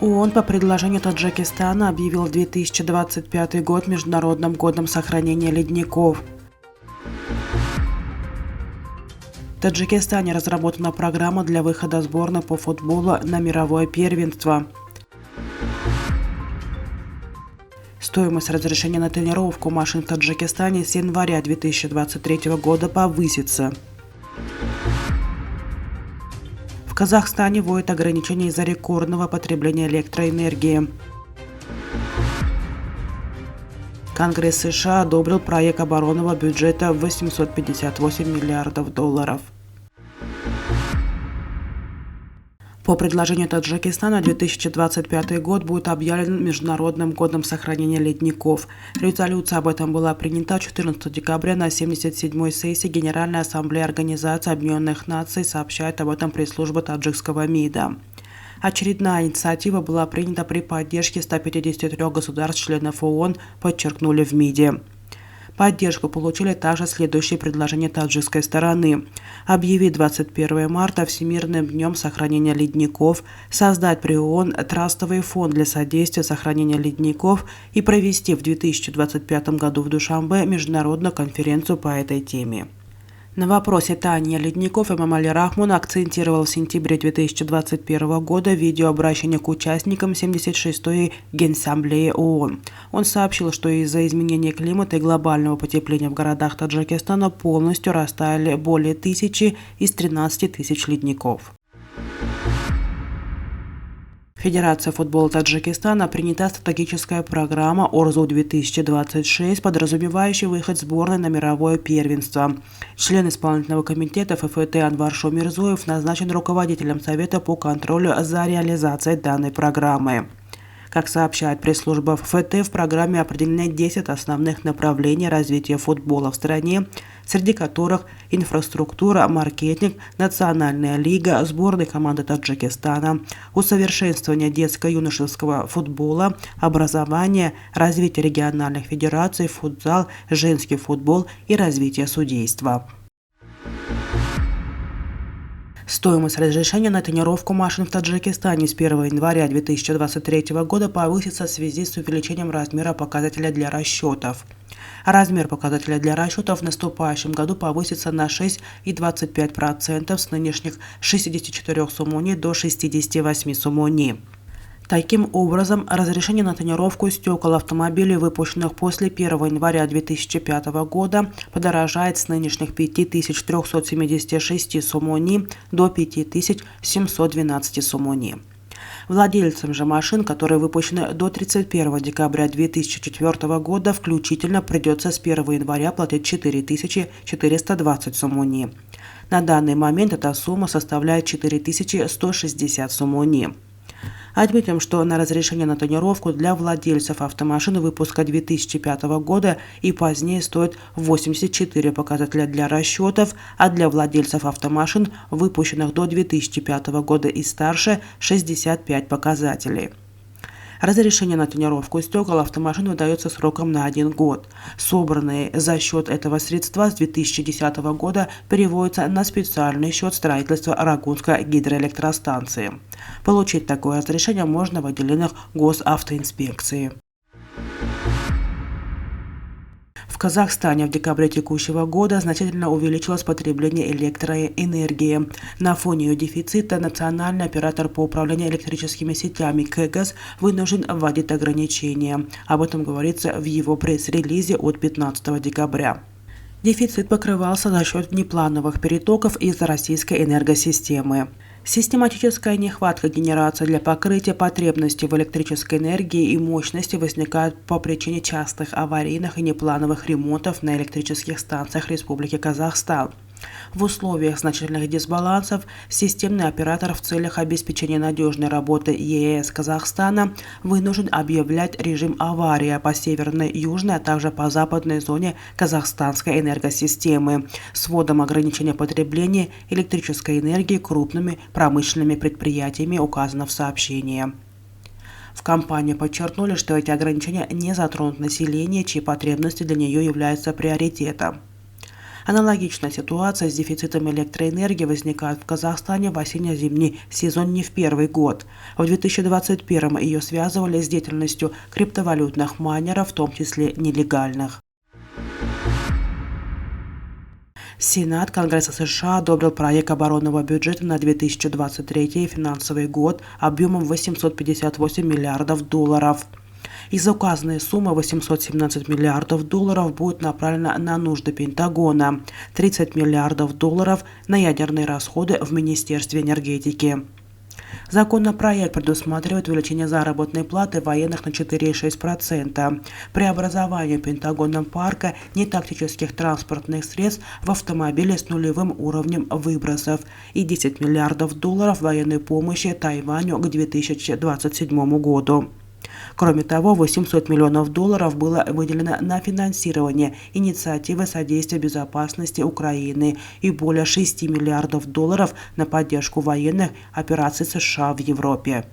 ООН по предложению Таджикистана объявил 2025 год Международным годом сохранения ледников. В Таджикистане разработана программа для выхода сборной по футболу на мировое первенство. Стоимость разрешения на тренировку машин в Таджикистане с января 2023 года повысится. В Казахстане вводят ограничения из-за рекордного потребления электроэнергии. Конгресс США одобрил проект оборонного бюджета в $858 миллиардов. По предложению Таджикистана 2025 год будет объявлен Международным годом сохранения ледников. Резолюция об этом была принята 14 декабря на 77-й сессии Генеральной Ассамблеи Организации Объединенных Наций, сообщает об этом пресс-служба таджикского МИДа. Очередная инициатива была принята при поддержке 153 государств-членов ООН, подчеркнули в МИДе. Поддержку получили также следующие предложения таджикской стороны: объявить 21 марта Всемирным днем сохранения ледников, создать при ООН трастовый фонд для содействия сохранению ледников и провести в 2025 году в Душанбе международную конференцию по этой теме. На вопросе таяния ледников Эмомали Рахмон акцентировал в сентябре 2021 года видеообращение к участникам 76-й Генассамблеи ООН. Он сообщил, что из-за изменения климата и глобального потепления в городах Таджикистана полностью растаяли более 1000 из 13 тысяч ледников. Федерация футбола Таджикистана принята стратегическая программа «Орзу-2026», подразумевающая выход сборной на мировое первенство. Член исполнительного комитета ФФТ Анвар Шомирзоев назначен руководителем Совета по контролю за реализацией данной программы. Как сообщает пресс-служба ФФТ, в программе определены 10 основных направлений развития футбола в стране, среди которых инфраструктура, маркетинг, национальная лига, сборная команды Таджикистана, усовершенствование детско-юношеского футбола, образование, развитие региональных федераций, футзал, женский футбол и развитие судейства. Стоимость разрешения на тренировку машин в Таджикистане с 1 января 2023 года повысится в связи с увеличением размера показателя для расчетов. Размер показателя для расчетов в наступающем году повысится на 6,25% с нынешних 64 сомони до 68 сомони. Таким образом, разрешение на тонировку стекол автомобилей, выпущенных после 1 января 2005 года, подорожает с нынешних 5376 сомони до 5712 сомони. Владельцам же машин, которые выпущены до 31 декабря 2004 года включительно, придется с 1 января платить 4420 сомони. На данный момент эта сумма составляет 4160 сомони. Отметим, что на разрешение на тонировку для владельцев автомашин выпуска 2005 года и позднее стоит 84 показателя для расчетов, а для владельцев автомашин, выпущенных до 2005 года и старше, 65 показателей. Разрешение на тонировку стекол автомашин выдается сроком на 1 год. Собранные за счет этого средства с 2010 года переводятся на специальный счет строительства Рагунской гидроэлектростанции. Получить такое разрешение можно в отделениях госавтоинспекции. В Казахстане в декабре текущего года значительно увеличилось потребление электроэнергии. На фоне ее дефицита национальный оператор по управлению электрическими сетями КЭГАС вынужден вводить ограничения. Об этом говорится в его пресс-релизе от 15 декабря. Дефицит покрывался за счет внеплановых перетоков из российской энергосистемы. Систематическая нехватка генерации для покрытия потребностей в электрической энергии и мощности возникает по причине частых аварийных и неплановых ремонтов на электрических станциях Республики Казахстан. В условиях значительных дисбалансов системный оператор в целях обеспечения надежной работы ЕЭС Казахстана вынужден объявлять режим аварии по северной, южной, а также по западной зоне казахстанской энергосистемы с вводом ограничения потребления электрической энергии крупными промышленными предприятиями, указано в сообщении. В компании подчеркнули, что эти ограничения не затронут население, чьи потребности для нее являются приоритетом. Аналогичная ситуация с дефицитом электроэнергии возникает в Казахстане в осенне-зимний сезон не в первый год. В 2021 ее связывали с деятельностью криптовалютных майнеров, в том числе нелегальных. Сенат Конгресса США одобрил проект оборонного бюджета на 2023 финансовый год объемом 858 миллиардов долларов. Из указанной суммы 817 миллиардов долларов будет направлено на нужды Пентагона, 30 миллиардов долларов на ядерные расходы в Министерстве энергетики. Законопроект предусматривает увеличение заработной платы военных на 4,6%, преобразование Пентагоном парка нетактических транспортных средств в автомобили с нулевым уровнем выбросов и 10 миллиардов долларов военной помощи Тайваню к 2027 году. Кроме того, 800 миллионов долларов было выделено на финансирование инициативы содействия безопасности Украины и более 6 миллиардов долларов на поддержку военных операций США в Европе.